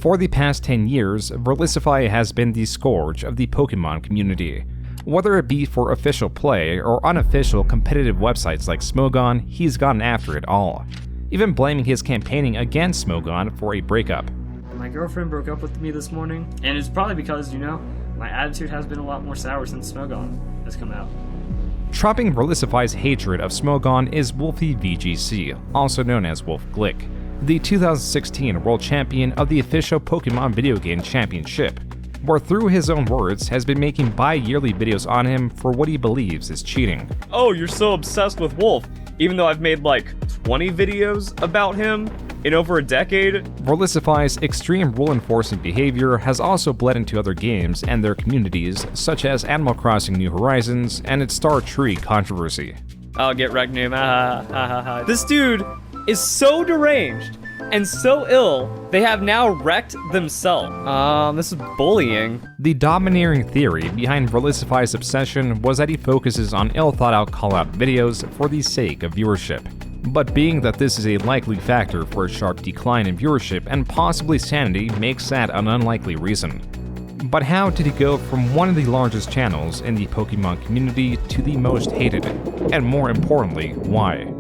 For the past 10 years, Verlisify has been the scourge of the Pokémon community. Whether it be for official play or unofficial competitive websites like Smogon, he's gotten after it all, even blaming his campaigning against Smogon for a breakup. My girlfriend broke up with me this morning, and it's probably because, my attitude has been a lot more sour since Smogon has come out. Trumping Verlisify's hatred of Smogon is WolfyVGC, also known as WolfGlick, the 2016 world champion of the official Pokémon video game championship, where through his own words has been making bi-yearly videos on him for what he believes is cheating. Oh, you're so obsessed with Wolf, even though I've made like 20 videos about him in over a decade. Verlisify's extreme rule enforcing behavior has also bled into other games and their communities, such as Animal Crossing New Horizons and its Star Tree controversy. I'll get wrecked, This dude is so deranged and so ill, they have now wrecked themselves. This is bullying. The domineering theory behind Verlisify's obsession was that he focuses on ill-thought-out call-out videos for the sake of viewership. But being that this is a likely factor for a sharp decline in viewership and possibly sanity makes that an unlikely reason. But how did he go from one of the largest channels in the Pokémon community to the most hated? And more importantly, why?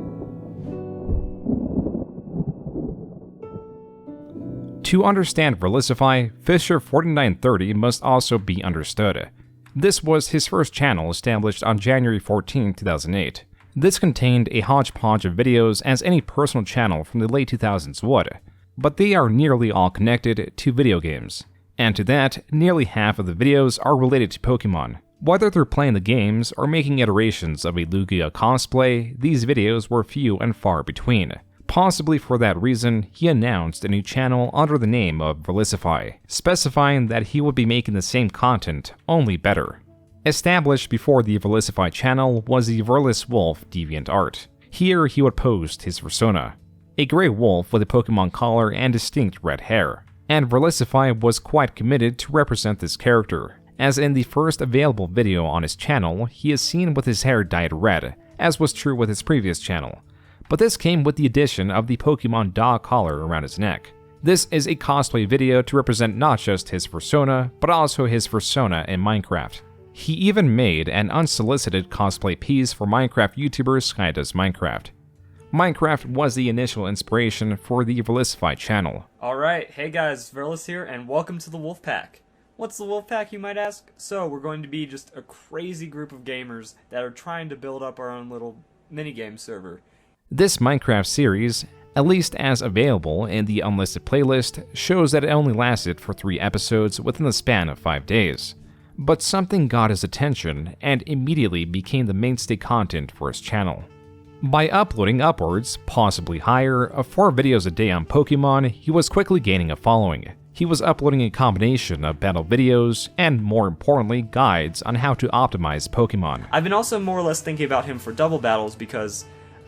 To understand Verlisify, Fisher4930 must also be understood. This was his first channel established on January 14, 2008. This contained a hodgepodge of videos as any personal channel from the late 2000s would, but they are nearly all connected to video games. And to that, nearly half of the videos are related to Pokémon. Whether they're playing the games or making iterations of a Lugia cosplay, these videos were few and far between. Possibly for that reason, he announced a new channel under the name of Verlisify, specifying that he would be making the same content, only better. Established before the Verlisify channel was the Verlis Wolf DeviantArt. Here he would post his persona, a gray wolf with a Pokémon collar and distinct red hair. And Verlisify was quite committed to represent this character, as in the first available video on his channel, he is seen with his hair dyed red, as was true with his previous channel. But this came with the addition of the Pokémon dog collar around his neck. This is a cosplay video to represent not just his persona, but also his persona in Minecraft. He even made an unsolicited cosplay piece for Minecraft YouTuber Sky Does Minecraft. Minecraft was the initial inspiration for the Verlisify channel. Alright, hey guys, Verlis here, and welcome to the Wolfpack. What's the Wolfpack, you might ask? So, we're going to be just a crazy group of gamers that are trying to build up our own little minigame server. This Minecraft series, at least as available in the unlisted playlist, shows that it only lasted for 3 episodes within the span of 5 days. But something got his attention and immediately became the mainstay content for his channel. By uploading upwards, possibly higher, of 4 videos a day on Pokémon, he was quickly gaining a following. He was uploading a combination of battle videos and, more importantly, guides on how to optimize Pokémon. I've been also more or less thinking about him for double battles because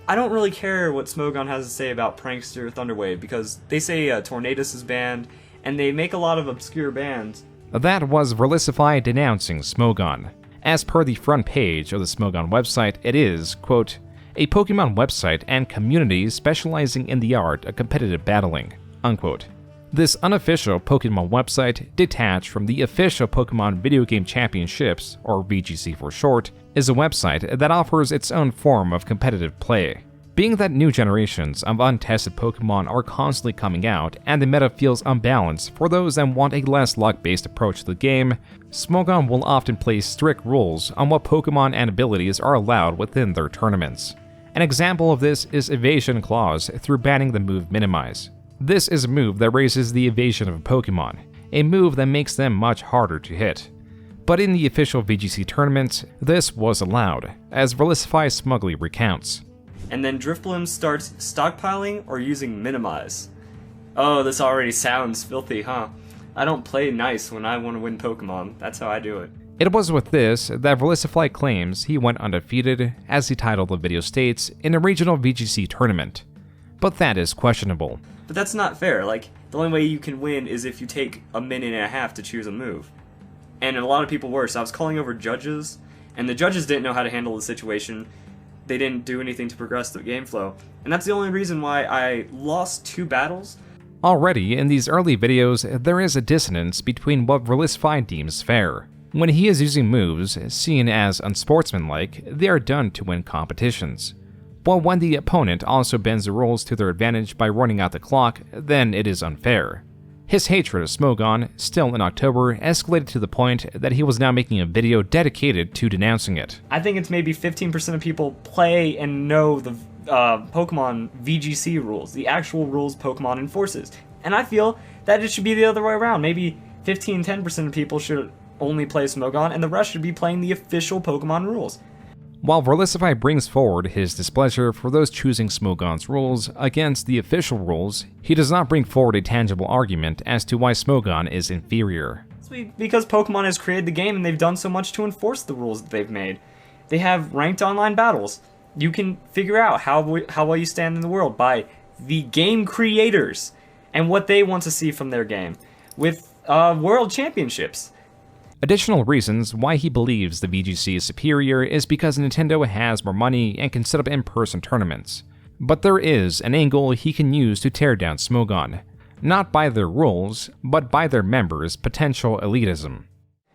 I don't really care what Smogon has to say about Prankster Thunderwave because they say Tornadus is banned, and they make a lot of obscure bans. That was Verlisify denouncing Smogon. As per the front page of the Smogon website, it is, quote, a Pokémon website and community specializing in the art of competitive battling, unquote. This unofficial Pokémon website, detached from the official Pokémon Video Game Championships, or VGC for short, is a website that offers its own form of competitive play. Being that new generations of untested Pokémon are constantly coming out and the meta feels unbalanced for those that want a less luck-based approach to the game, Smogon will often place strict rules on what Pokémon and abilities are allowed within their tournaments. An example of this is Evasion Clause through banning the move Minimize. This is a move that raises the evasion of a Pokémon, a move that makes them much harder to hit. But in the official VGC tournament, this was allowed, as Verlisify smugly recounts. And then Drifblim starts stockpiling or using Minimize. Oh, this already sounds filthy, huh? I don't play nice when I want to win Pokémon, that's how I do it. It was with this that Verlisify claims he went undefeated, as the title of the video states, in a regional VGC tournament. But that is questionable. But that's not fair, the only way you can win is if you take a minute and a half to choose a move. And a lot of people were, so I was calling over judges, and the judges didn't know how to handle the situation. They didn't do anything to progress the game flow. And that's the only reason why I lost 2 battles. Already, in these early videos, there is a dissonance between what Verlisify deems fair. When he is using moves seen as unsportsmanlike, they are done to win competitions. But when the opponent also bends the rules to their advantage by running out the clock, then it is unfair. His hatred of Smogon, still in October, escalated to the point that he was now making a video dedicated to denouncing it. I think it's maybe 15% of people play and know the Pokemon VGC rules, the actual rules Pokemon enforces. And I feel that it should be the other way around. Maybe 15-10% of people should only play Smogon, and the rest should be playing the official Pokemon rules. While Verlisify brings forward his displeasure for those choosing Smogon's rules against the official rules, he does not bring forward a tangible argument as to why Smogon is inferior. It's because Pokemon has created the game and they've done so much to enforce the rules that they've made. They have ranked online battles. You can figure out how well you stand in the world by the game creators and what they want to see from their game with world championships. Additional reasons why he believes the VGC is superior is because Nintendo has more money and can set up in-person tournaments. But there is an angle he can use to tear down Smogon, not by their rules, but by their members' potential elitism.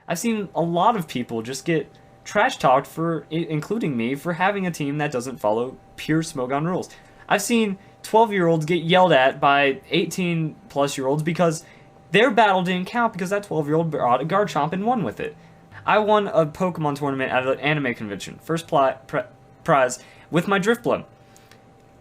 I've seen a lot of people just get trash talked, for including me, for having a team that doesn't follow pure Smogon rules. I've seen 12-year-olds get yelled at by 18-plus-year-olds because their battle didn't count because that 12-year-old brought a Garchomp and won with it. I won a Pokemon tournament at an anime convention, first prize, with my Drifblim.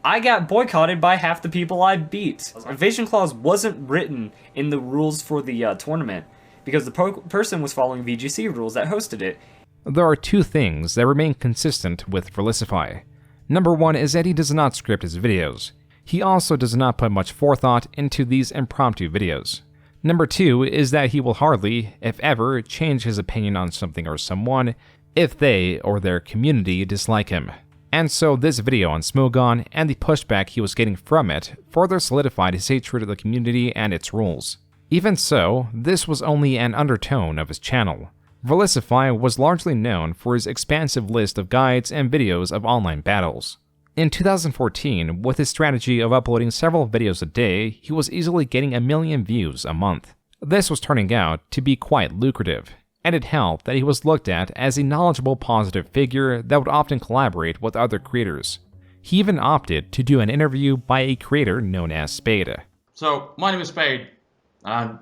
I got boycotted by half the people I beat. Evasion clause wasn't written in the rules for the tournament because the person was following VGC rules that hosted it. There are two things that remain consistent with Verlisify. Number one is that he does not script his videos. He also does not put much forethought into these impromptu videos. Number two is that he will hardly, if ever, change his opinion on something or someone if they or their community dislike him. And so this video on Smogon and the pushback he was getting from it further solidified his hatred of the community and its rules. Even so, this was only an undertone of his channel. Verlisify was largely known for his expansive list of guides and videos of online battles. In 2014, with his strategy of uploading several videos a day, he was easily getting 1 million views a month. This was turning out to be quite lucrative, and it helped that he was looked at as a knowledgeable, positive figure that would often collaborate with other creators. He even opted to do an interview by a creator known as Spade. So, my name is Spade.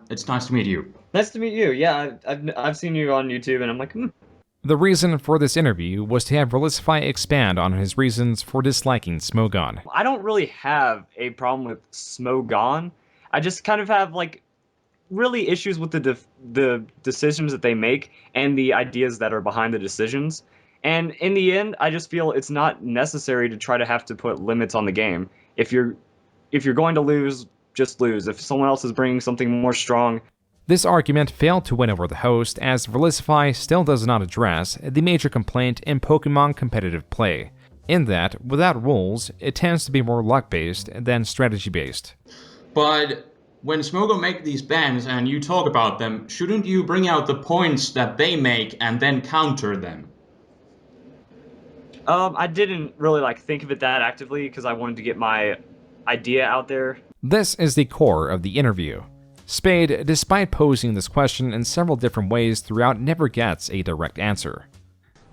It's nice to meet you. Nice to meet you. Yeah, I've seen you on YouTube, and I'm like, The reason for this interview was to have Verlisify expand on his reasons for disliking Smogon. I don't really have a problem with Smogon. I just kind of have, like, really issues with the decisions that they make and the ideas that are behind the decisions. And in the end, I just feel it's not necessary to try to have to put limits on the game. If you're going to lose, just lose. If someone else is bringing something more strong. This argument failed to win over the host, as Verlisify still does not address the major complaint in Pokemon competitive play, in that, without rules, it tends to be more luck-based than strategy-based. But when Smogon make these bans and you talk about them, shouldn't you bring out the points that they make and then counter them? I didn't really think of it that actively because I wanted to get my idea out there. This is the core of the interview. Spade, despite posing this question in several different ways throughout, never gets a direct answer.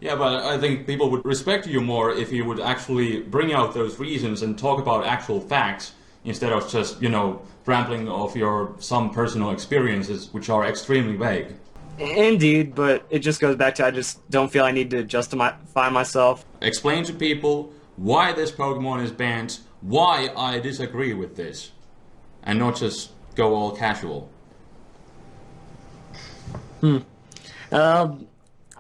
Yeah, but I think people would respect you more if you would actually bring out those reasons and talk about actual facts instead of just, rambling off some personal experiences which are extremely vague. Indeed, but it just goes back to I just don't feel I need to justify myself. Explain to people why this Pokemon is banned, why I disagree with this, and not just go all casual.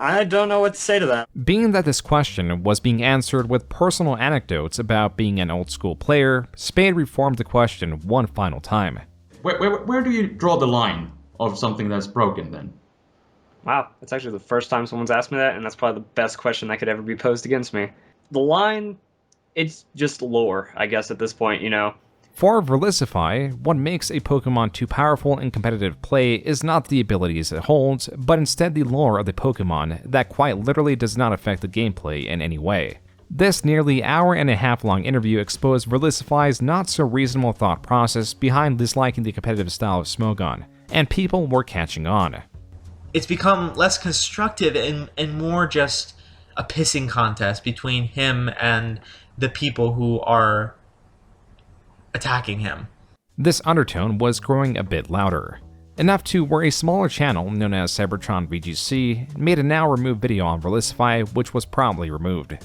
I don't know what to say to that. Being that this question was being answered with personal anecdotes about being an old school player, Spade reformed the question one final time. Where do you draw the line of something that's broken then? Wow, that's actually the first time someone's asked me that, and that's probably the best question that could ever be posed against me. The line, it's just lore, I guess, at this point, For Verlisify, what makes a Pokemon too powerful in competitive play is not the abilities it holds, but instead the lore of the Pokemon that quite literally does not affect the gameplay in any way. This nearly hour-and-a-half long interview exposed Verlisify's not-so-reasonable thought process behind disliking the competitive style of Smogon, and people were catching on. It's become less constructive and more just a pissing contest between him and the people who are attacking him. This undertone was growing a bit louder, enough to where a smaller channel known as CybertronVGC made a now-removed video on Verlisify, which was promptly removed.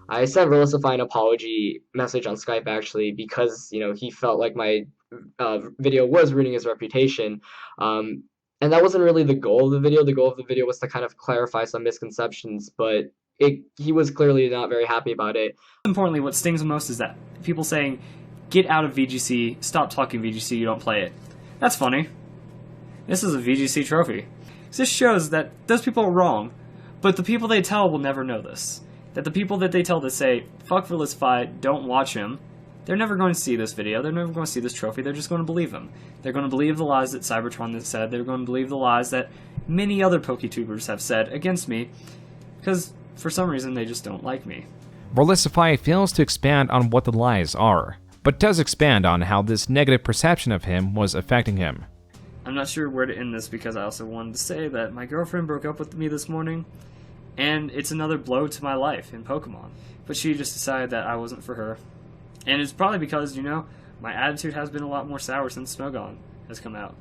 I sent Verlisify an apology message on Skype actually because, he felt like my video was ruining his reputation. And that wasn't really the goal of the video. The goal of the video was to kind of clarify some misconceptions, but he was clearly not very happy about it. Importantly, what stings the most is that people saying, get out of VGC, stop talking VGC, you don't play it. That's funny. This is a VGC trophy. This shows that those people are wrong, but the people they tell will never know this. That the people that they tell to say, fuck Verlisify, don't watch him, they're never going to see this video, they're never going to see this trophy, they're just going to believe him. They're going to believe the lies that Cybertron has said, they're going to believe the lies that many other PokeTubers have said against me, because for some reason they just don't like me. Verlisify fails to expand on what the lies are, but does expand on how this negative perception of him was affecting him. I'm not sure where to end this because I also wanted to say that my girlfriend broke up with me this morning, and it's another blow to my life in Pokemon. But she just decided that I wasn't for her. And it's probably because, my attitude has been a lot more sour since Smogon has come out.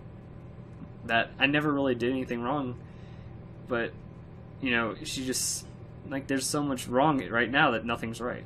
That I never really did anything wrong, but, she just, there's so much wrong right now that nothing's right.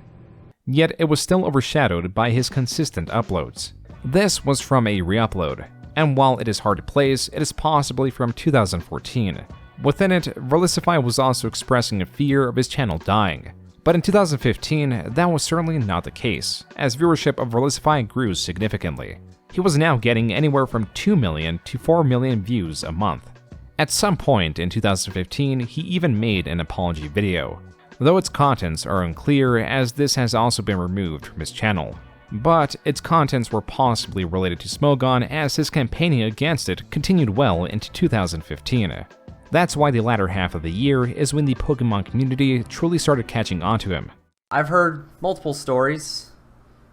Yet it was still overshadowed by his consistent uploads. This was from a re-upload, and while it is hard to place, it is possibly from 2014. Within it, Verlisify was also expressing a fear of his channel dying. But in 2015, that was certainly not the case, as viewership of Verlisify grew significantly. He was now getting anywhere from 2 million to 4 million views a month. At some point in 2015, he even made an apology video, though its contents are unclear as this has also been removed from his channel. But its contents were possibly related to Smogon as his campaigning against it continued well into 2015. That's why the latter half of the year is when the Pokemon community truly started catching on to him. I've heard multiple stories.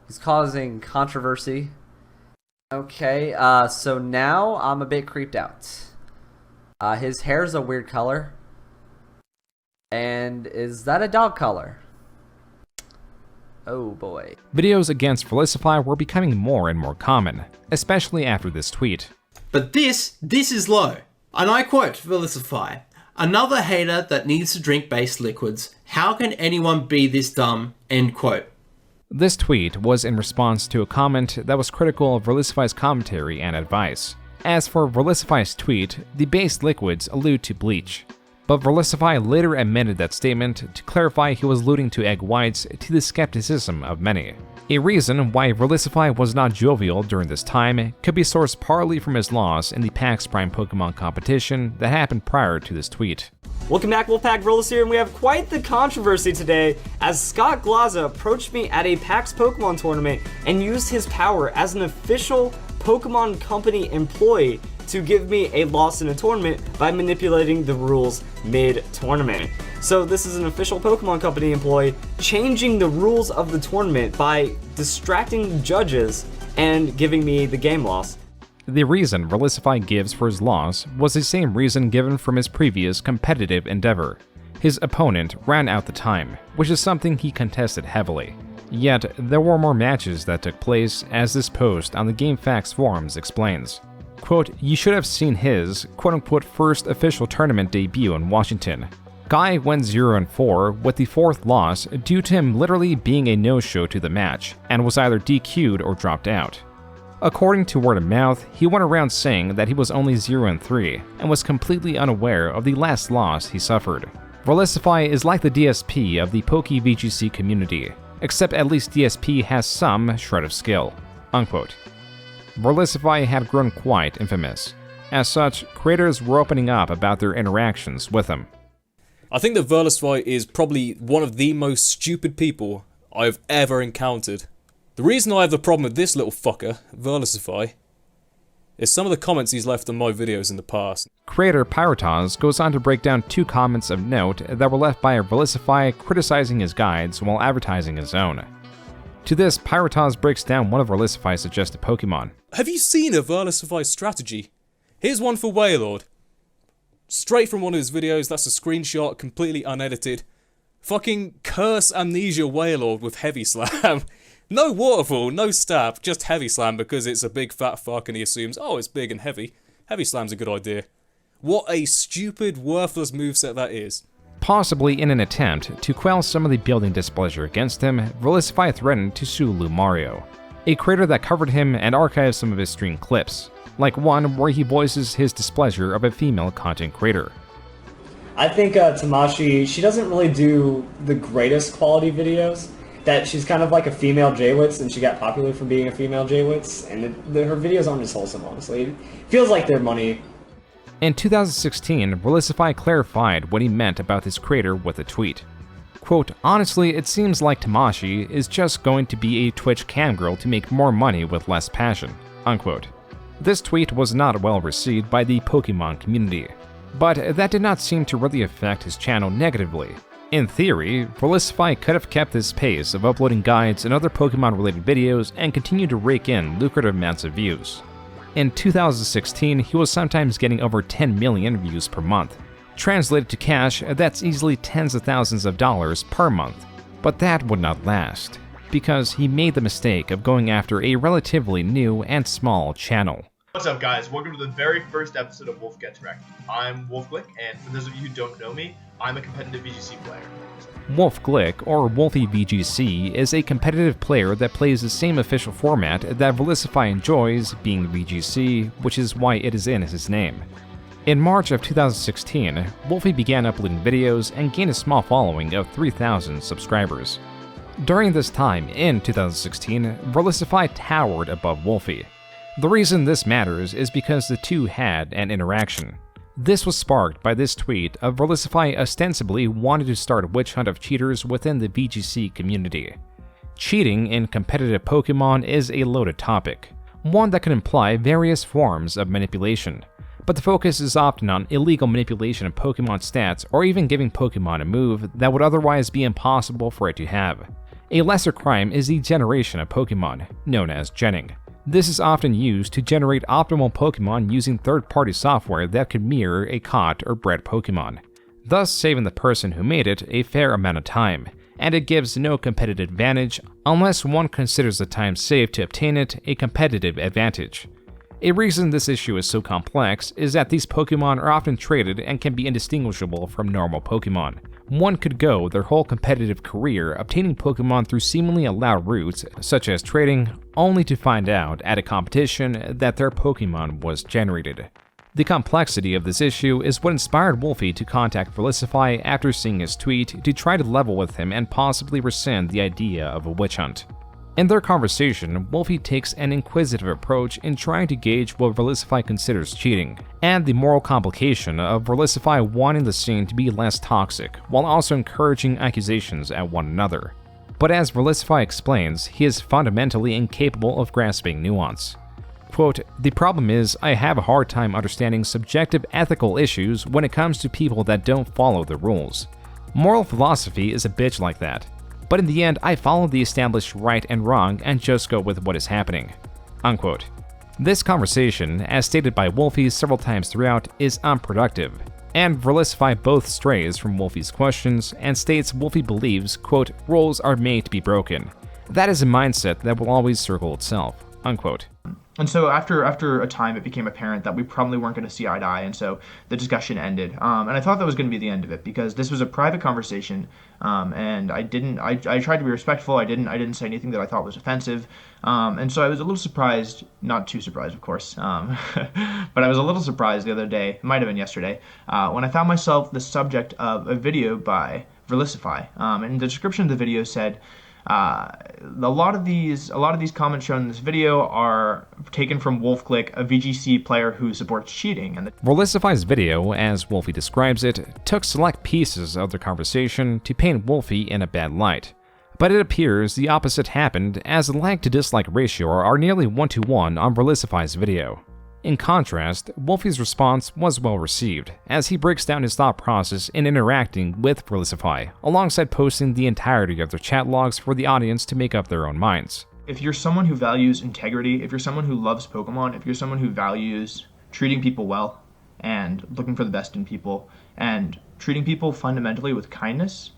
He's causing controversy. Okay, so now I'm a bit creeped out. His hair's a weird color. And is that a dog color? Oh boy. Videos against Verlisify were becoming more and more common, especially after this tweet. But this is low. And I quote Verlisify, "Another hater that needs to drink base liquids. How can anyone be this dumb?" End quote. This tweet was in response to a comment that was critical of Verlisify's commentary and advice. As for Verlisify's tweet, the base liquids allude to bleach. But Verlisify later amended that statement to clarify he was alluding to egg whites to the skepticism of many. A reason why Verlisify was not jovial during this time could be sourced partly from his loss in the PAX Prime Pokemon competition that happened prior to this tweet. Welcome back, Wolfpack Verlis here, and we have quite the controversy today as Scott Glaza approached me at a PAX Pokemon tournament and used his power as an official Pokemon Company employee to give me a loss in a tournament by manipulating the rules mid-tournament. So this is an official Pokemon Company employee changing the rules of the tournament by distracting judges and giving me the game loss. The reason Verlisify gives for his loss was the same reason given from his previous competitive endeavor. His opponent ran out the time, which is something he contested heavily. Yet, there were more matches that took place, as this post on the GameFAQs forums explains. Quote, "You should have seen his, quote-unquote, first official tournament debut in Washington. Guy went 0-4 with the 4th loss due to him literally being a no-show to the match, and was either DQ'd or dropped out. According to word of mouth, he went around saying that he was only 0-3, and was completely unaware of the last loss he suffered. Verlisify is like the DSP of the PokeVGC community, except at least DSP has some shred of skill." Unquote. Verlisify had grown quite infamous. As such, creators were opening up about their interactions with him. I think that Verlisify is probably one of the most stupid people I've ever encountered. The reason I have a problem with this little fucker, Verlisify, is some of the comments he's left on my videos in the past. Creator Pyrotaz goes on to break down 2 comments of note that were left by Verlisify criticizing his guides while advertising his own. To this, Pyrotaz breaks down one of Verlisify's suggested Pokemon. Have you seen a Verlisify strategy? Here's one for Wailord. Straight from one of his videos, that's a screenshot, completely unedited. Fucking Curse Amnesia Wailord with Heavy Slam. No Waterfall, no Stab, just Heavy Slam because it's a big fat fuck and he assumes, oh, it's big and heavy. Heavy Slam's a good idea. What a stupid, worthless moveset that is. Possibly in an attempt to quell some of the building displeasure against him, Verlisify threatened to sue Lumario, a creator that covered him and archived some of his stream clips, like one where he voices his displeasure of a female content creator. I think Tamashi, she doesn't really do the greatest quality videos. That she's kind of like a female J-Wits, and she got popular for being a female J-Wits, and her videos aren't as wholesome, honestly. It feels like they're money. In 2016, Verlisify clarified what he meant about this creator with a tweet. Quote, honestly, it seems like Tamashi is just going to be a Twitch cam girl to make more money with less passion. Unquote. This tweet was not well received by the Pokemon community, but that did not seem to really affect his channel negatively. In theory, Verlisify could have kept this pace of uploading guides and other Pokemon-related videos and continued to rake in lucrative amounts of views. In 2016, he was sometimes getting over 10 million views per month. Translated to cash, that's easily tens of thousands of dollars per month. But that would not last, because he made the mistake of going after a relatively new and small channel. What's up, guys? Welcome to the very first episode of Wolf Gets Wrecked. I'm WolfGlick, and for those of you who don't know me, I'm a competitive VGC player. WolfGlick, or WolfyVGC, is a competitive player that plays the same official format that Verlisify enjoys, being VGC, which is why it is in his name. In March of 2016, Wolfy began uploading videos and gained a small following of 3,000 subscribers. During this time, in 2016, Verlisify towered above Wolfy. The reason this matters is because the two had an interaction. This was sparked by this tweet of Verlisify ostensibly wanting to start a witch hunt of cheaters within the VGC community. Cheating in competitive Pokemon is a loaded topic, one that can imply various forms of manipulation, but the focus is often on illegal manipulation of Pokemon stats or even giving Pokemon a move that would otherwise be impossible for it to have. A lesser crime is the generation of Pokemon, known as genning. This is often used to generate optimal Pokemon using third-party software that could mirror a caught or bred Pokemon, thus saving the person who made it a fair amount of time, and it gives no competitive advantage unless one considers the time saved to obtain it a competitive advantage. A reason this issue is so complex is that these Pokemon are often traded and can be indistinguishable from normal Pokemon. One could go their whole competitive career obtaining Pokemon through seemingly allowed routes, such as trading, only to find out at a competition that their Pokemon was generated. The complexity of this issue is what inspired Wolfy to contact Verlisify after seeing his tweet to try to level with him and possibly rescind the idea of a witch hunt. In their conversation, Wolfy takes an inquisitive approach in trying to gauge what Verlisify considers cheating, and the moral complication of Verlisify wanting the scene to be less toxic, while also encouraging accusations at one another. But as Verlisify explains, he is fundamentally incapable of grasping nuance. Quote, the problem is, I have a hard time understanding subjective ethical issues when it comes to people that don't follow the rules. Moral philosophy is a bitch like that. But in the end, I follow the established right and wrong and just go with what is happening. Unquote. This conversation, as stated by Wolfy several times throughout, is unproductive, and Verlisify both strays from Wolfy's questions and states Wolfy believes, quote, rules are made to be broken. That is a mindset that will always circle itself. Unquote. And so after a time, it became apparent that we probably weren't going to see eye to eye, and so the discussion ended. And I thought that was going to be the end of it because this was a private conversation, and I tried to be respectful. I didn't say anything that I thought was offensive, and so I was a little surprised, not too surprised, of course, but I was a little surprised the other day, it might have been yesterday, when I found myself the subject of a video by Verlisify. And the description of the video said, a lot of these comments shown in this video are taken from WolfGlick, a VGC player who supports cheating. And Verlisify's video, as Wolfy describes it, took select pieces of the conversation to paint Wolfy in a bad light. But it appears the opposite happened, as the like to dislike ratio are nearly 1-to-1 on Verlisify's video. In contrast, Wolfy's response was well received, as he breaks down his thought process in interacting with Verlisify, alongside posting the entirety of their chat logs for the audience to make up their own minds. If you're someone who values integrity, if you're someone who loves Pokemon, if you're someone who values treating people well and looking for the best in people and treating people fundamentally with kindness,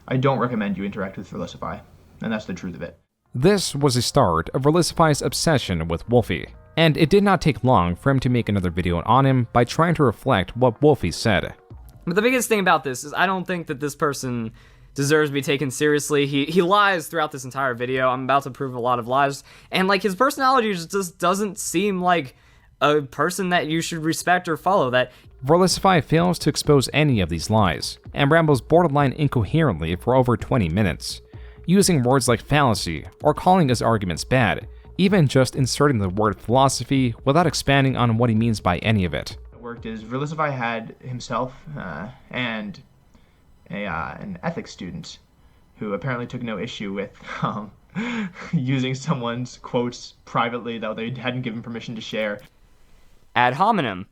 I don't recommend you interact with Verlisify, and that's the truth of it. This was the start of Verlisify's obsession with Wolfy, and it did not take long for him to make another video on him by trying to reflect what Wolfy said. But the biggest thing about this is I don't think that this person deserves to be taken seriously. He lies throughout this entire video. I'm about to prove a lot of lies. And like his personality just doesn't seem like a person that you should respect or follow. That Verlisify fails to expose any of these lies, and rambles borderline incoherently for over 20 minutes, using words like fallacy or calling his arguments bad, even just inserting the word philosophy without expanding on what he means by any of it. What worked is Verlisify had himself and an ethics student who apparently took no issue with using someone's quotes privately that they hadn't given permission to share. ad hominem,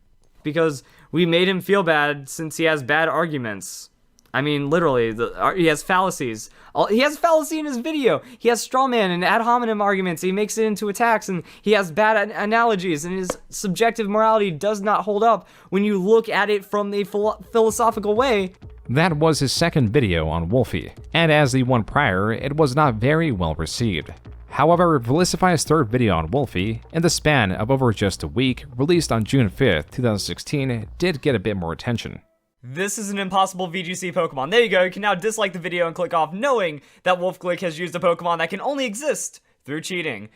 because we made him feel bad since he has bad arguments. I mean, literally, he has fallacies. He has fallacy in his video. He has straw man and ad hominem arguments. He makes it into attacks, and he has bad analogies, and his subjective morality does not hold up when you look at it from a philosophical way. That was his second video on Wolfy, and as the one prior, it was not very well received. However, Verlisify's third video on Wolfy, in the span of over just a week, released on June 5th, 2016, did get a bit more attention. This is an impossible VGC Pokemon. There you go, you can now dislike the video and click off knowing that Wolfglick has used a Pokemon that can only exist through cheating.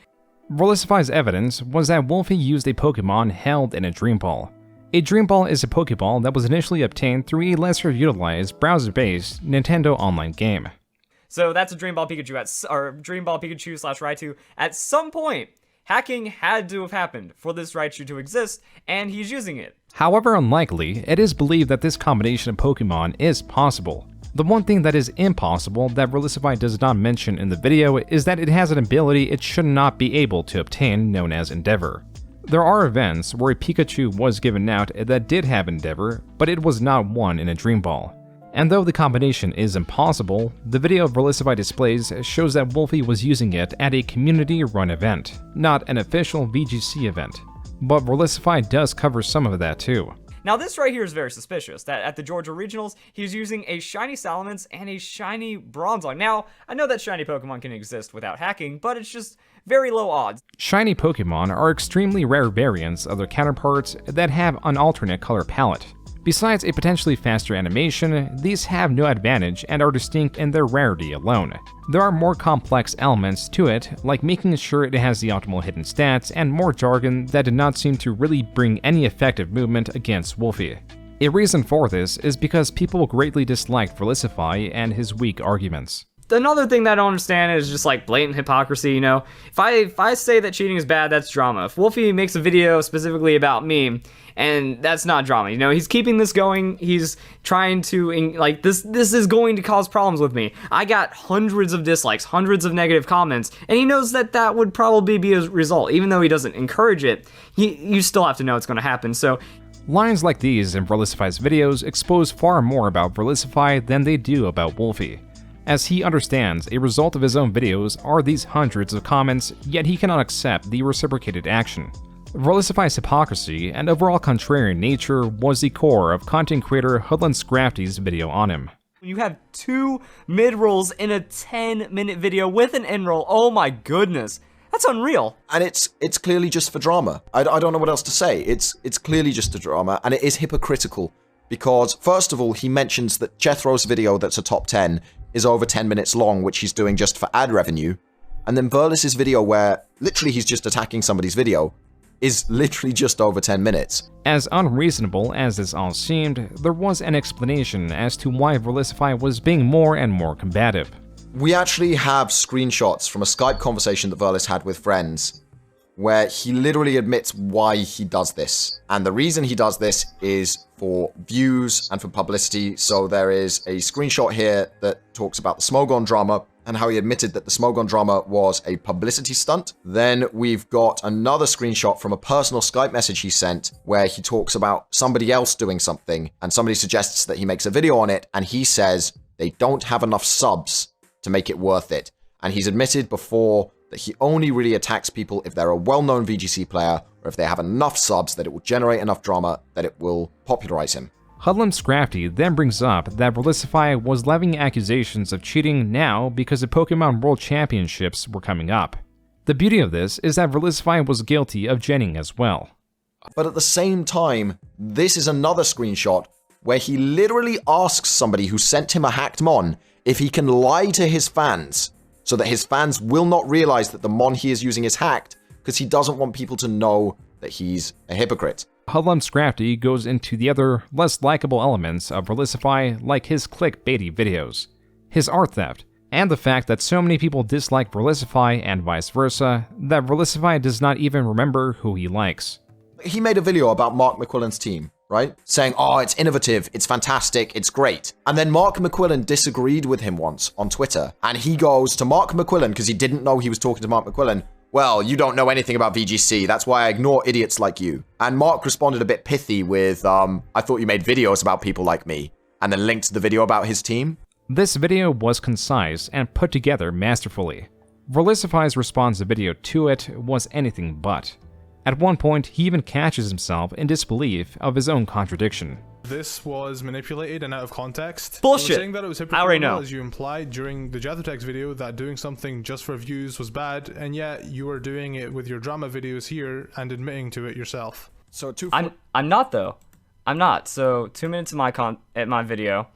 Verlisify's evidence was that Wolfy used a Pokemon held in a Dream Ball. A Dream Ball is a Pokeball that was initially obtained through a lesser utilized browser-based Nintendo Online game. So that's a Dream Ball Pikachu or Dream Ball Pikachu / Raichu. At some point, hacking had to have happened for this Raichu to exist, and he's using it. However unlikely, it is believed that this combination of Pokemon is possible. The one thing that is impossible that Verlisify does not mention in the video is that it has an ability it should not be able to obtain known as Endeavor. There are events where a Pikachu was given out that did have Endeavor, but it was not won in a Dream Ball. And though the combination is impossible, the video Verlisify displays shows that Wolfy was using it at a community-run event, not an official VGC event. But Verlisify does cover some of that too. Now this right here is very suspicious, that at the Georgia Regionals, he's using a shiny Salamence and a shiny Bronzong. Now, I know that shiny Pokemon can exist without hacking, but it's just very low odds. Shiny Pokemon are extremely rare variants of their counterparts that have an alternate color palette. Besides a potentially faster animation, these have no advantage and are distinct in their rarity alone. There are more complex elements to it, like making sure it has the optimal hidden stats and more jargon that did not seem to really bring any effective movement against Wolfy. A reason for this is because people greatly disliked Verlisify and his weak arguments. Another thing that I don't understand is just like blatant hypocrisy, you know? If I say that cheating is bad, that's drama. If Wolfy makes a video specifically about me, and that's not drama, you know? He's keeping this going, he's trying to, like, this is going to cause problems with me. I got hundreds of dislikes, hundreds of negative comments, and he knows that that would probably be a result. Even though he doesn't encourage it, you still have to know it's going to happen, so... Lines like these in Verlisify's videos expose far more about Verlisify than they do about Wolfy. As he understands, a result of his own videos are these hundreds of comments, yet he cannot accept the reciprocated action. Verlisify's hypocrisy and overall contrarian nature was the core of content creator HoodlumScrafty's video on him. You have 2 mid-rolls in a 10-minute video with an end-roll, oh my goodness. That's unreal. And it's clearly just for drama. I don't know what else to say. It's clearly just a drama, and it is hypocritical. Because, first of all, he mentions that Jethro's video that's a top 10 is over 10 minutes long, which he's doing just for ad revenue. And then Verlis's video, where literally he's just attacking somebody's video, is literally just over 10 minutes. As unreasonable as this all seemed, there was an explanation as to why Verlisify was being more and more combative. We actually have screenshots from a Skype conversation that Verlis had with friends, where he literally admits why he does this. And the reason he does this is for views and for publicity. So there is a screenshot here that talks about the Smogon drama, and how he admitted that the Smogon drama was a publicity stunt. Then we've got another screenshot from a personal Skype message he sent where he talks about somebody else doing something, and somebody suggests that he makes a video on it, and he says they don't have enough subs to make it worth it. And he's admitted before that he only really attacks people if they're a well-known VGC player, or if they have enough subs that it will generate enough drama that it will popularize him. HoodlumScrafty then brings up that Verlisify was levying accusations of cheating now because the Pokémon World Championships were coming up. The beauty of this is that Verlisify was guilty of jenning as well. But at the same time, this is another screenshot where he literally asks somebody who sent him a hacked Mon if he can lie to his fans so that his fans will not realize that the Mon he is using is hacked, because he doesn't want people to know that he's a hypocrite. HoodlumScrafty goes into the other, less likable elements of Verlisify, like his clickbaity videos, his art theft, and the fact that so many people dislike Verlisify and vice versa, that Verlisify does not even remember who he likes. He made a video about Mark McQuillan's team, right? Saying, oh, it's innovative, it's fantastic, it's great. And then Mark McQuillan disagreed with him once on Twitter, and he goes to Mark McQuillan, because he didn't know he was talking to Mark McQuillan, well, you don't know anything about VGC, that's why I ignore idiots like you. And Mark responded a bit pithy with, I thought you made videos about people like me, and then linked to the video about his team. This video was concise and put together masterfully. Verlisify's response video to it was anything but. At one point, he even catches himself in disbelief of his own contradiction. This was manipulated and out of context. Bullshit. You were saying that it was I already know. hypocritical, as you implied during the Jathertex video, that doing something just for views was bad, and yet you are doing it with your drama videos here and admitting to it yourself. So I'm not though. I'm not. So 2 minutes of my video.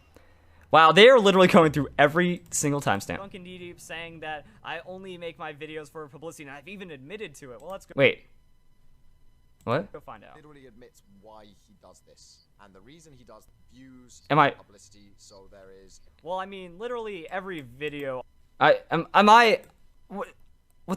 Wow, they are literally going through every single timestamp. DuncanCantDie saying that I only make my videos for publicity, and I've even admitted to it. Well, let's go. Wait. What? Go find out. Literally admits why he does this. And the reason he does views, publicity, so there is... Well, I mean, literally every video... What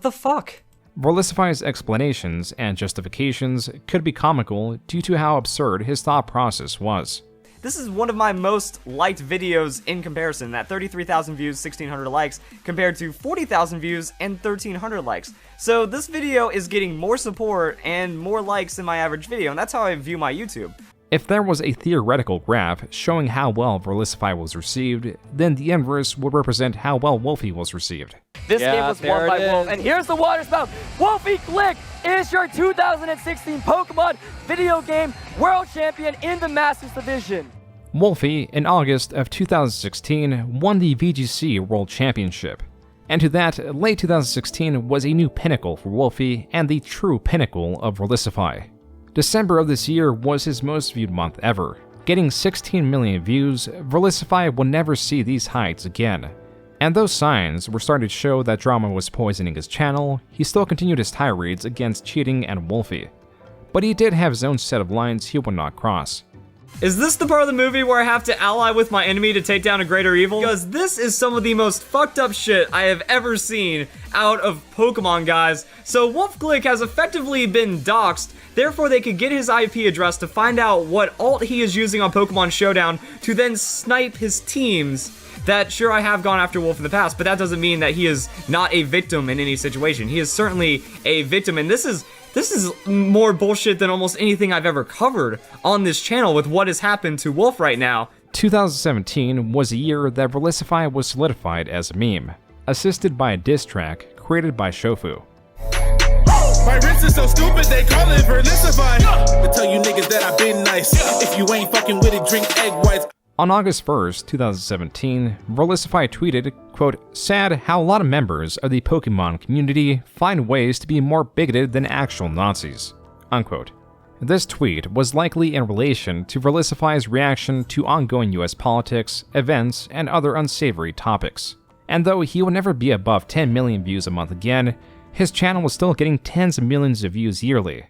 the fuck? Verlisify's explanations and justifications could be comical due to how absurd his thought process was. This is one of my most liked videos in comparison, that 33,000 views, 1,600 likes, compared to 40,000 views and 1,300 likes. So this video is getting more support and more likes than my average video, and that's how I view my YouTube. If there was a theoretical graph showing how well Verlisify was received, then the inverse would represent how well Wolfy was received. This game was won by Wolf, and here's the water spout. Wolfy Glick is your 2016 Pokemon video game world champion in the Masters Division. Wolfy, in August of 2016, won the VGC World Championship. And to that, late 2016 was a new pinnacle for Wolfy and the true pinnacle of Verlisify. December of this year was his most viewed month ever. Getting 16 million views, Verlisify will never see these heights again. And though signs were starting to show that drama was poisoning his channel, he still continued his tirades against cheating and Wolfy. But he did have his own set of lines he would not cross. Is this the part of the movie where I have to ally with my enemy to take down a greater evil? Because this is some of the most fucked up shit I have ever seen out of Pokemon, guys. So WolfGlick has effectively been doxxed, therefore they could get his IP address to find out what alt he is using on Pokemon Showdown to then snipe his teams. That, sure, I have gone after Wolf in the past, but that doesn't mean that he is not a victim in any situation. He is certainly a victim, and this is more bullshit than almost anything I've ever covered on this channel with what has happened to Wolf right now. 2017 was a year that Verlisify was solidified as a meme, assisted by a diss track created by Shofu. My wrist is so stupid, they call it Verlisify. I tell you niggas that I've been nice. If you ain't fucking with it, drink egg whites. On August 1st, 2017, Verlisify tweeted, quote, "Sad how a lot of members of the Pokemon community find ways to be more bigoted than actual Nazis," unquote. This tweet was likely in relation to Verlisify's reaction to ongoing US politics, events, and other unsavory topics. And though he will never be above 10 million views a month again, his channel was still getting tens of millions of views yearly.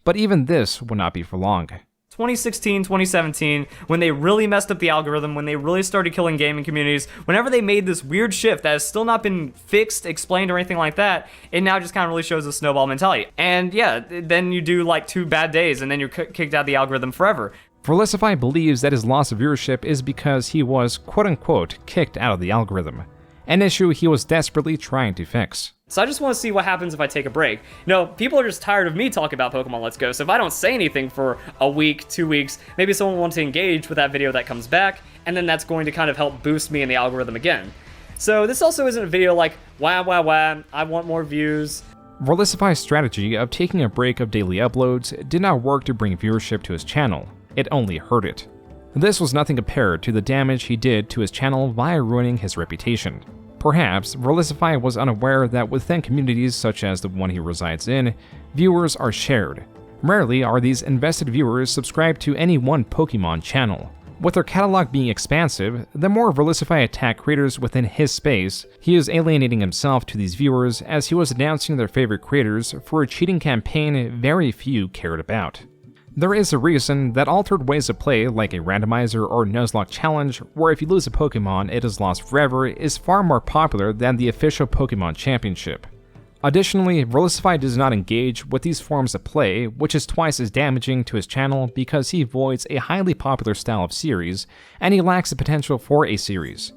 But even this would not be for long. 2016, 2017, when they really messed up the algorithm, when they really started killing gaming communities, whenever they made this weird shift that has still not been fixed, explained, or anything like that, it now just kind of really shows a snowball mentality. And yeah, then you do like 2 bad days and then you're kicked out of the algorithm forever. Verlisify believes that his loss of viewership is because he was, quote-unquote, kicked out of the algorithm. an issue he was desperately trying to fix. So I just want to see what happens if I take a break. People are just tired of me talking about Pokemon Let's Go, so if I don't say anything for a week, 2 weeks, maybe someone wants to engage with that video that comes back, and then that's going to kind of help boost me in the algorithm again. So this also isn't a video like, wah, I want more views. Verlisify's strategy of taking a break of daily uploads did not work to bring viewership to his channel, it only hurt it. This was nothing compared to the damage he did to his channel via ruining his reputation. Perhaps Verlisify was unaware that within communities such as the one he resides in, viewers are shared. Rarely are these invested viewers subscribed to any one Pokemon channel. With their catalog being expansive, the more Verlisify attacked creators within his space, he is alienating himself to these viewers as he was announcing their favorite creators for a cheating campaign very few cared about. There is a reason that altered ways of play like a randomizer or Nuzlocke challenge, where if you lose a Pokemon it is lost forever, is far more popular than the official Pokemon Championship. Additionally, Verlisify does not engage with these forms of play, which is twice as damaging to his channel because he avoids a highly popular style of series, and he lacks the potential for a series.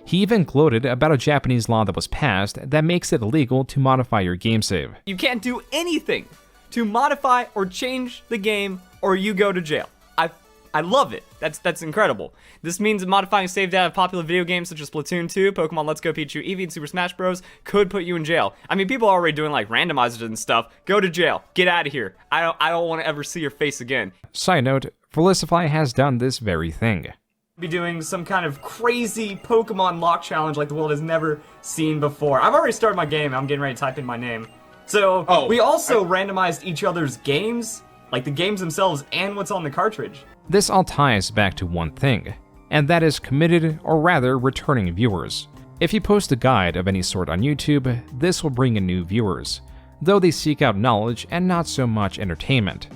He even gloated about a Japanese law that was passed that makes it illegal to modify your game save. You can't do anything to modify or change the game, or you go to jail. I love it. That's incredible. This means modifying save data of popular video games such as Splatoon 2, Pokemon Let's Go, Pikachu, Eevee, and Super Smash Bros. Could put you in jail. I mean, people are already doing like randomizers and stuff. Go to jail. Get out of here. I don't want to ever see your face again. Side note, Verlisify has done this very thing. Be doing some kind of crazy Pokemon lock challenge like the world has never seen before. I've already started my game. I'm getting ready to type in my name. So we also randomized each other's games, like the games themselves and what's on the cartridge. This all ties back to one thing, and that is committed, or rather returning viewers. If you post a guide of any sort on YouTube, this will bring in new viewers, though they seek out knowledge and not so much entertainment.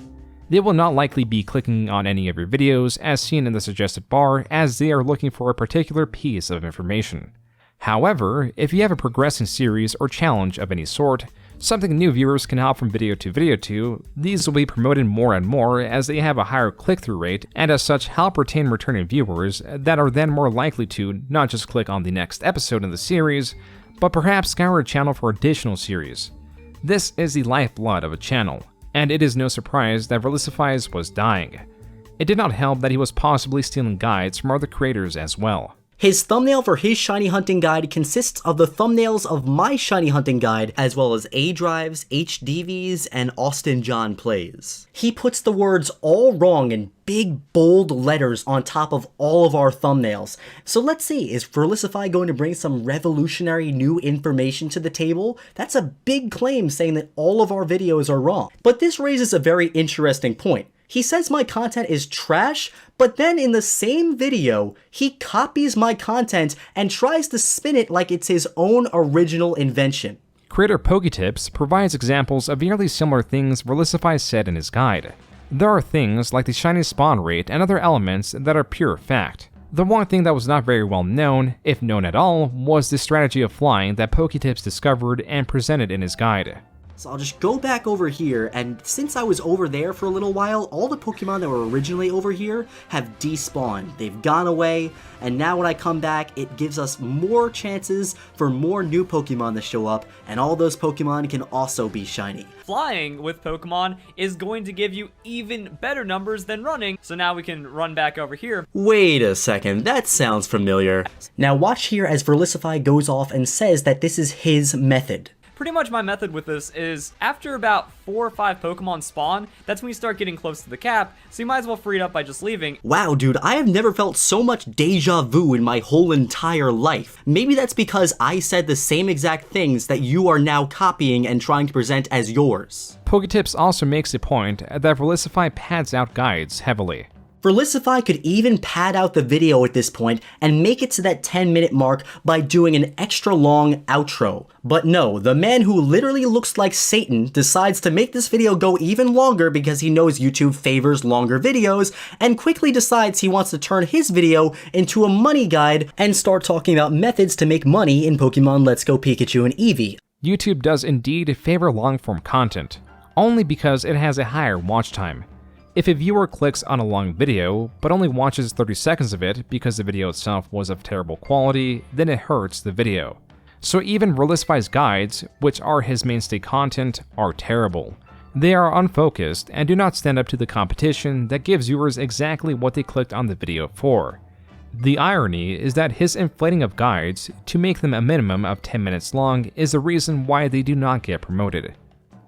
They will not likely be clicking on any of your videos as seen in the suggested bar, as they are looking for a particular piece of information. However, if you have a progressing series or challenge of any sort, something new viewers can hop from video to, these will be promoted more and more as they have a higher click-through rate and as such help retain returning viewers that are then more likely to not just click on the next episode in the series, but perhaps scour a channel for additional series. This is the lifeblood of a channel, and it is no surprise that Verlisify's was dying. It did not help that he was possibly stealing guides from other creators as well. His thumbnail for his shiny hunting guide consists of the thumbnails of my shiny hunting guide, as well as A-Drives, HDVs, and Austin John Plays. He puts the words all wrong in big bold letters on top of all of our thumbnails. So let's see, is Verlisify going to bring some revolutionary new information to the table? That's a big claim saying that all of our videos are wrong. But this raises a very interesting point. He says my content is trash, but then in the same video, he copies my content and tries to spin it like it's his own original invention. Creator Poketips provides examples of nearly similar things Verlisify said in his guide. There are things like the shiny spawn rate and other elements that are pure fact. The one thing that was not very well known, if known at all, was the strategy of flying that Poketips discovered and presented in his guide. So I'll just go back over here, and since I was over there for a little while, all the Pokemon that were originally over here have despawned. They've gone away, and now when I come back, it gives us more chances for more new Pokemon to show up, and all those Pokemon can also be shiny. Flying with Pokemon is going to give you even better numbers than running, so now we can run back over here. Wait a second, that sounds familiar. Now watch here as Verlisify goes off and says that this is his method. Pretty much my method with this is after about 4 or 5 Pokemon spawn, that's when you start getting close to the cap, so you might as well free it up by just leaving. Wow, dude, I have never felt so much deja vu in my whole entire life. Maybe that's because I said the same exact things that you are now copying and trying to present as yours. Poketips also makes a point that Verlisify pads out guides heavily. Verlisify could even pad out the video at this point and make it to that 10-minute mark by doing an extra long outro. But no, the man who literally looks like Satan decides to make this video go even longer because he knows YouTube favors longer videos, and quickly decides he wants to turn his video into a money guide and start talking about methods to make money in Pokemon Let's Go Pikachu and Eevee. YouTube does indeed favor long-form content, only because it has a higher watch time. If a viewer clicks on a long video, but only watches 30 seconds of it because the video itself was of terrible quality, then it hurts the video. So even Verlisify's guides, which are his mainstay content, are terrible. They are unfocused and do not stand up to the competition that gives viewers exactly what they clicked on the video for. The irony is that his inflating of guides to make them a minimum of 10 minutes long is the reason why they do not get promoted.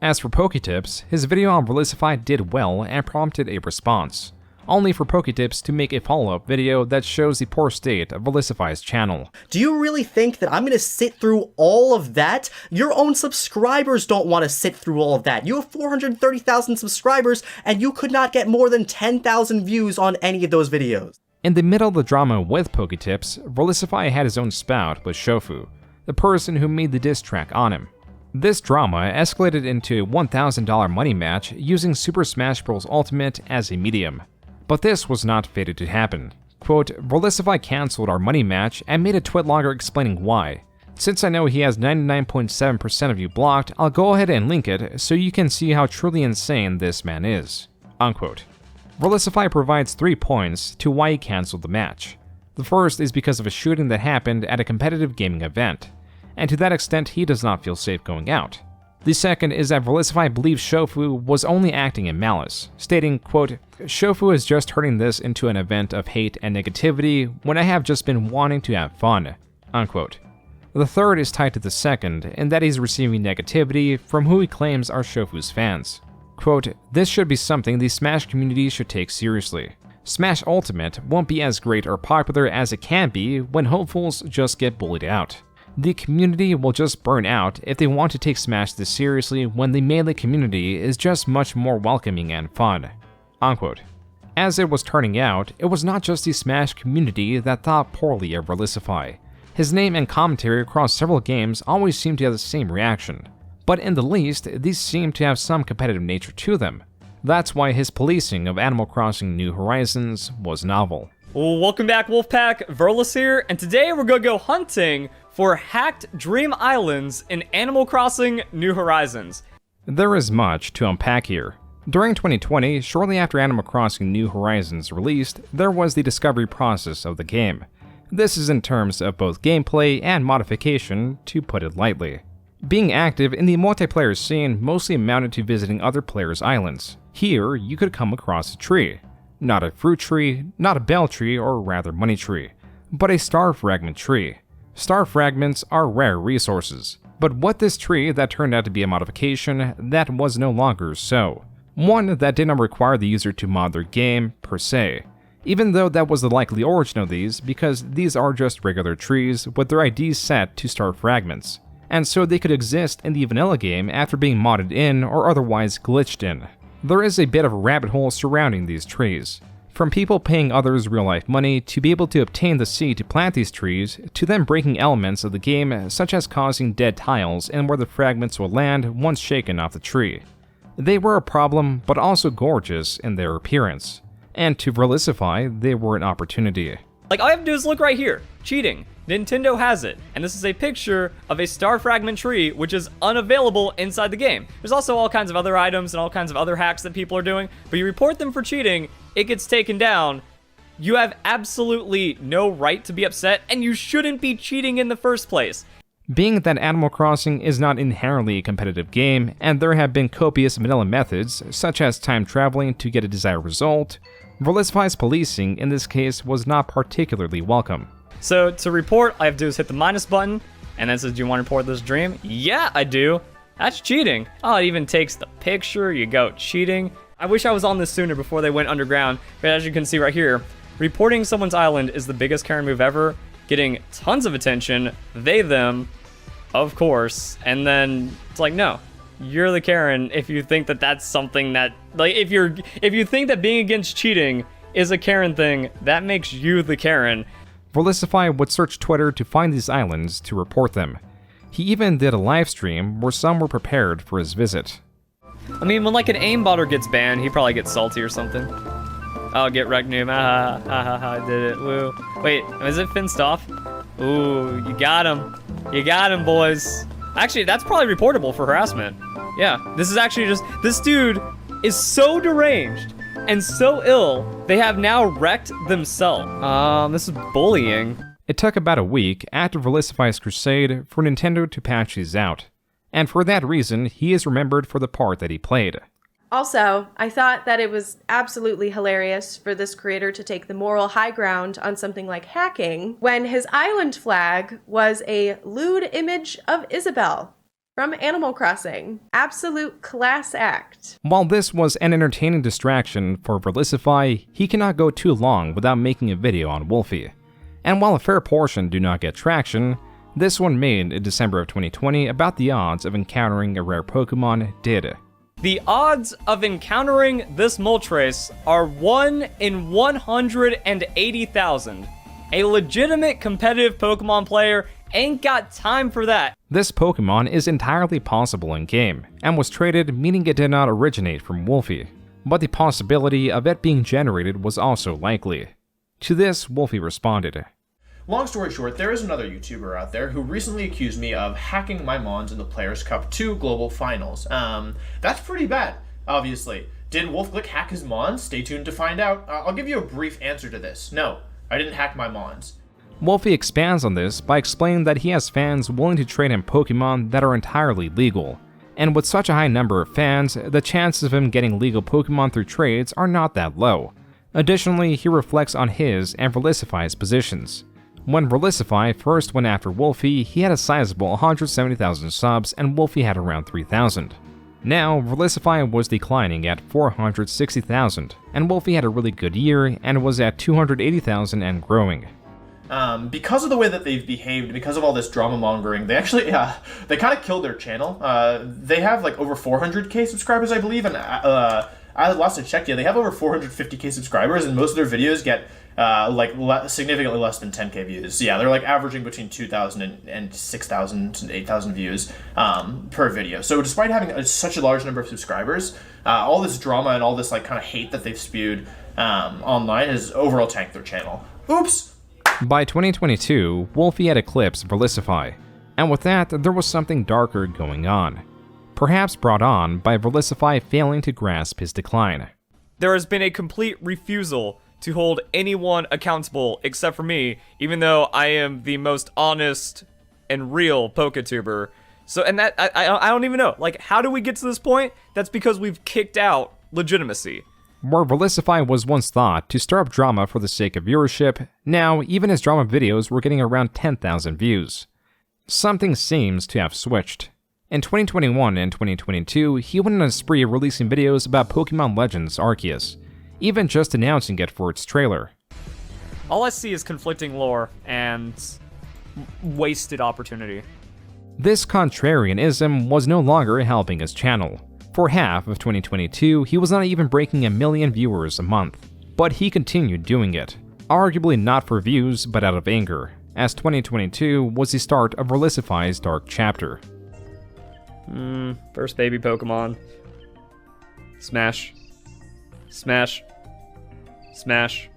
As for Poketips, his video on Verlisify did well and prompted a response, only for Poketips to make a follow-up video that shows the poor state of Verlisify's channel. Do you really think that I'm gonna sit through all of that? Your own subscribers don't want to sit through all of that. You have 430,000 subscribers and you could not get more than 10,000 views on any of those videos. In the middle of the drama with Poketips, Verlisify had his own spout with Shofu, the person who made the diss track on him. This drama escalated into a $1,000 money match using Super Smash Bros. Ultimate as a medium. But this was not fated to happen. Quote, Verlisify cancelled our money match and made a tweet logger explaining why. Since I know he has 99.7% of you blocked, I'll go ahead and link it so you can see how truly insane this man is. Unquote. Verlisify provides 3 points to why he cancelled the match. The first is because of a shooting that happened at a competitive gaming event, and to that extent he does not feel safe going out. The second is that Verlisify believes Shofu was only acting in malice, stating, quote, Shofu is just turning this into an event of hate and negativity when I have just been wanting to have fun, unquote. The third is tied to the second, in that he's receiving negativity from who he claims are Shofu's fans. Quote, this should be something the Smash community should take seriously. Smash Ultimate won't be as great or popular as it can be when hopefuls just get bullied out. The community will just burn out if they want to take Smash this seriously when the Melee community is just much more welcoming and fun. Unquote. As it was turning out, it was not just the Smash community that thought poorly of Verlisify. His name and commentary across several games always seemed to have the same reaction. But in the least, these seem to have some competitive nature to them. That's why his policing of Animal Crossing New Horizons was novel. Well, welcome back, Wolfpack. Verlis here, and today we're gonna go hunting for hacked Dream Islands in Animal Crossing New Horizons. There is much to unpack here. During 2020, shortly after Animal Crossing New Horizons released, there was the discovery process of the game. This is in terms of both gameplay and modification, to put it lightly. Being active in the multiplayer scene mostly amounted to visiting other players' islands. Here, you could come across a tree. Not a fruit tree, not a bell tree, or rather money tree, but a star fragment tree. Star fragments are rare resources, but what this tree that turned out to be a modification that was no longer so. One that did not require the user to mod their game, per se, even though that was the likely origin of these because these are just regular trees with their IDs set to star fragments, and so they could exist in the vanilla game after being modded in or otherwise glitched in. There is a bit of a rabbit hole surrounding these trees. From people paying others real-life money to be able to obtain the seed to plant these trees, to them breaking elements of the game such as causing dead tiles and where the fragments will land once shaken off the tree. They were a problem, but also gorgeous in their appearance. And to Verlisify, they were an opportunity. Like, all I have to do is look right here. Cheating. Nintendo has it. And this is a picture of a star fragment tree, which is unavailable inside the game. There's also all kinds of other items and all kinds of other hacks that people are doing, but you report them for cheating, it gets taken down. You have absolutely no right to be upset, and you shouldn't be cheating in the first place. Being that Animal Crossing is not inherently a competitive game, and there have been copious vanilla methods, such as time traveling to get a desired result, Verlisify's policing in this case was not particularly welcome. So to report, all I have to do is hit the minus button, and then it says, do you want to report this dream? Yeah, I do. That's cheating. Oh, it even takes the picture. You go, cheating. I wish I was on this sooner before they went underground, but as you can see right here, reporting someone's island is the biggest Karen move ever, getting tons of attention, they, them, of course, and then it's like, no, you're the Karen if you think that that's something that, like, if you think that being against cheating is a Karen thing, that makes you the Karen. Verlisify would search Twitter to find these islands to report them. He even did a live stream where some were prepared for his visit. I mean, when like an aimbotter gets banned, he probably gets salty or something. Oh, get wrecked, noob. Ha ha ha ha, I did it. Woo. Wait, is it fenced off? Ooh, you got him. You got him, boys. Actually, that's probably reportable for harassment. Yeah, this is actually just, this dude is so deranged and so ill, they have now wrecked themselves. This is bullying. It took about a week after Verlisify's crusade for Nintendo to patch these out, and for that reason, he is remembered for the part that he played. Also, I thought that it was absolutely hilarious for this creator to take the moral high ground on something like hacking when his island flag was a lewd image of Isabelle from Animal Crossing. Absolute class act. While this was an entertaining distraction for Verlisify, he cannot go too long without making a video on Wolfy. And while a fair portion do not get traction, this one made in December of 2020 about the odds of encountering a rare Pokémon did. The odds of encountering this Moltres are 1 in 180,000. A legitimate competitive Pokemon player ain't got time for that. This Pokemon is entirely possible in-game, and was traded, meaning it did not originate from Wolfy. But the possibility of it being generated was also likely. To this, Wolfy responded, Long story short, there is another YouTuber out there who recently accused me of hacking my Mons in the Players' Cup 2 Global Finals. That's pretty bad, obviously. Did WolfGlick hack his Mons? Stay tuned to find out. I'll give you a brief answer to this. No, I didn't hack my Mons. Wolfy expands on this by explaining that he has fans willing to trade him Pokemon that are entirely legal. And with such a high number of fans, the chances of him getting legal Pokemon through trades are not that low. Additionally, he reflects on his and Verlisify's positions. When Verlisify first went after Wolfy, he had a sizable 170,000 subs and Wolfy had around 3,000. Now, Verlisify was declining at 460,000, and Wolfy had a really good year and was at 280,000 and growing. Because of the way that they've behaved, because of all this drama mongering, they actually, they kind of killed their channel. They have like over 400k subscribers, I believe, and last I checked, they have over 450k subscribers, and most of their videos get significantly less than 10k views. So yeah, they're like averaging between 2,000 and 6,000 and 8,000 views per video. So despite having such a large number of subscribers, all this drama and all this like kind of hate that they've spewed online has overall tanked their channel. Oops! By 2022, Wolfy had eclipsed Verlisify, and with that, there was something darker going on. Perhaps brought on by Verlisify failing to grasp his decline. There has been a complete refusal to hold anyone accountable except for me, even though I am the most honest and real PokeTuber. So, and that, I don't even know. Like, how do we get to this point? That's because we've kicked out legitimacy. Where Verlisify was once thought to stir up drama for the sake of viewership, now even his drama videos were getting around 10,000 views. Something seems to have switched. In 2021 and 2022, he went on a spree releasing videos about Pokemon Legends Arceus, even just announcing it for its trailer. All I see is conflicting lore and wasted opportunity. This contrarianism was no longer helping his channel. For half of 2022, he was not even breaking 1 million viewers a month. But he continued doing it, arguably not for views but out of anger, as 2022 was the start of Verlisify's dark chapter. First baby Pokemon. Smash. Smash. Smash.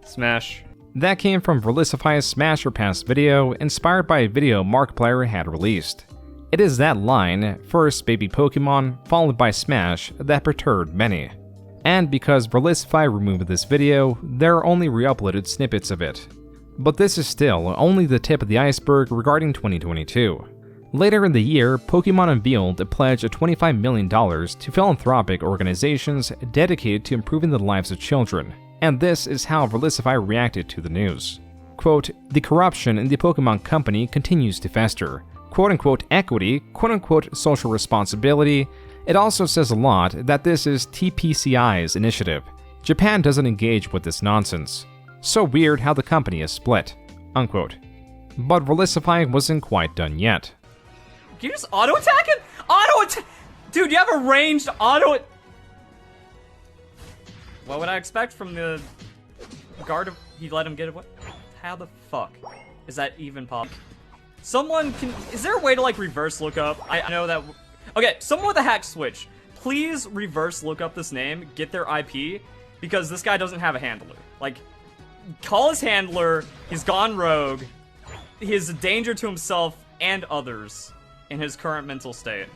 Smash. That came from Verlisify's Smash or Pass video, inspired by a video Markiplier had released. It is that line, first baby Pokemon, followed by Smash, that perturbed many. And because Verlisify removed this video, there are only re-uploaded snippets of it. But this is still only the tip of the iceberg regarding 2022. Later in the year, Pokemon unveiled a pledge of $25 million to philanthropic organizations dedicated to improving the lives of children, and this is how Verlisify reacted to the news. Quote, "The corruption in the Pokemon company continues to fester. Quote-unquote equity, quote-unquote social responsibility. It also says a lot that this is TPCI's initiative. Japan doesn't engage with this nonsense. So weird how the company is split." Unquote. But Verlisify wasn't quite done yet. Can you just auto-attack him? Auto-attack! Dude, you have a ranged auto... What would I expect from the guard? He let him get away? How the fuck is that even possible? Someone can... Is there a way to, like, reverse look up? I know that... Okay, someone with a hack switch. Please reverse look up this name, get their IP, because this guy doesn't have a handler. Like, call his handler, he's gone rogue, he is a danger to himself and others in his current mental state.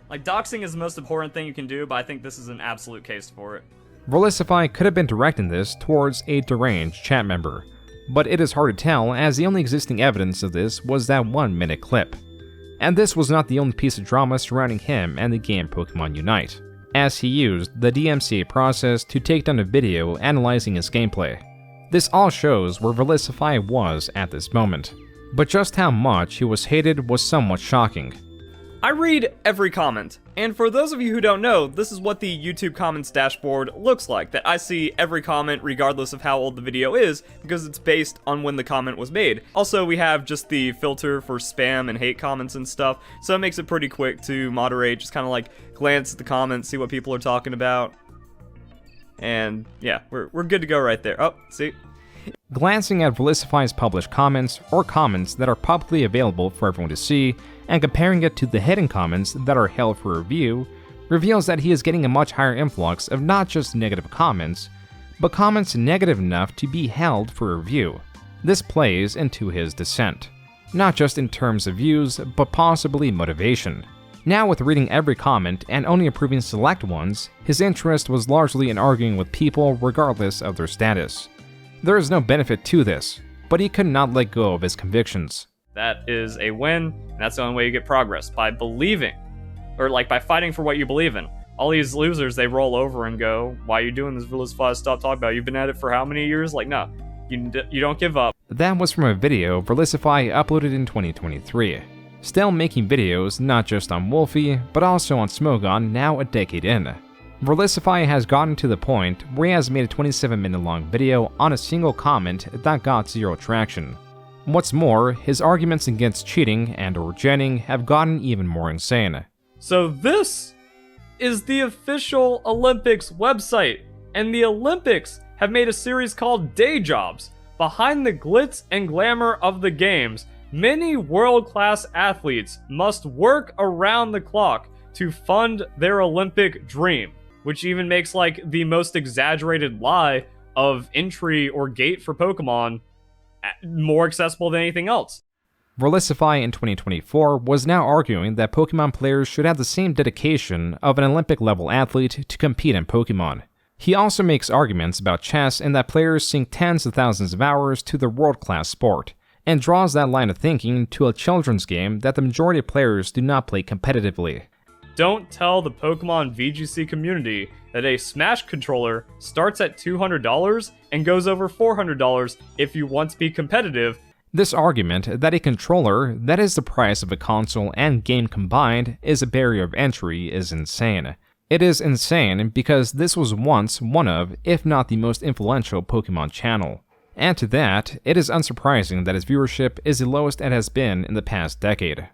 Like, doxing is the most important thing you can do, but I think this is an absolute case for it. Verlisify could have been directing this towards a deranged chat member, but it is hard to tell as the only existing evidence of this was that 1-minute clip. And this was not the only piece of drama surrounding him and the game Pokémon Unite, as he used the DMCA process to take down a video analyzing his gameplay. This all shows where Verlisify was at this moment, but just how much he was hated was somewhat shocking. I read every comment, and for those of you who don't know, this is what the YouTube comments dashboard looks like, that I see every comment regardless of how old the video is, because it's based on when the comment was made. Also, we have just the filter for spam and hate comments and stuff, so it makes it pretty quick to moderate, just kind of like glance at the comments, see what people are talking about, and yeah, we're good to go right there. Oh, see? Glancing at Verlisify's published comments, or comments that are publicly available for everyone to see, and comparing it to the hidden comments that are held for review, reveals that he is getting a much higher influx of not just negative comments, but comments negative enough to be held for review. This plays into his dissent, not just in terms of views, but possibly motivation. Now with reading every comment and only approving select ones, his interest was largely in arguing with people regardless of their status. There is no benefit to this, but he could not let go of his convictions. That is a win, and that's the only way you get progress, by believing, or like by fighting for what you believe in. All these losers, they roll over and go, why are you doing this, Verlisify? Stop talking about it. You've been at it for how many years? Like, no, you don't give up. That was from a video Verlisify uploaded in 2023. Still making videos not just on Wolfy, but also on Smogon now a decade in. Verlisify has gotten to the point where he has made a 27-minute long video on a single comment that got zero traction. What's more, his arguments against cheating and/or jenning have gotten even more insane. So this is the official Olympics website, and the Olympics have made a series called Day Jobs. Behind the glitz and glamour of the games, many world-class athletes must work around the clock to fund their Olympic dream, which even makes like the most exaggerated lie of entry or gate for Pokemon more accessible than anything else. Verlisify in 2024 was now arguing that Pokemon players should have the same dedication of an Olympic-level athlete to compete in Pokemon. He also makes arguments about chess and that players sink tens of thousands of hours to the world-class sport, and draws that line of thinking to a children's game that the majority of players do not play competitively. Don't tell the Pokemon VGC community that a Smash controller starts at $200 and goes over $400 if you want to be competitive. This argument that a controller that is the price of a console and game combined is a barrier of entry is insane. It is insane because this was once one of, if not the most influential Pokemon channel. And to that, it is unsurprising that his viewership is the lowest it has been in the past decade.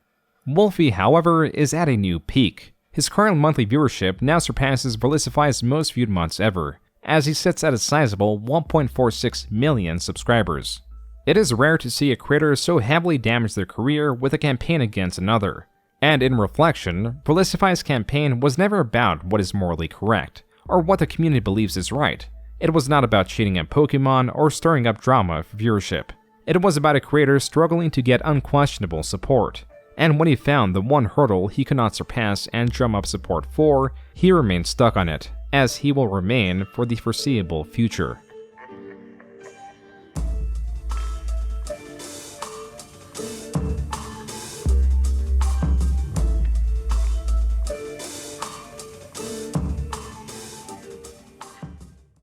Wolfy, however, is at a new peak. His current monthly viewership now surpasses Verlisify's most viewed months ever, as he sits at a sizable 1.46 million subscribers. It is rare to see a creator so heavily damage their career with a campaign against another. And in reflection, Verlisify's campaign was never about what is morally correct, or what the community believes is right. It was not about cheating at Pokemon or stirring up drama for viewership. It was about a creator struggling to get unquestionable support. And when he found the one hurdle he could not surpass and drum up support for, he remained stuck on it, as he will remain for the foreseeable future.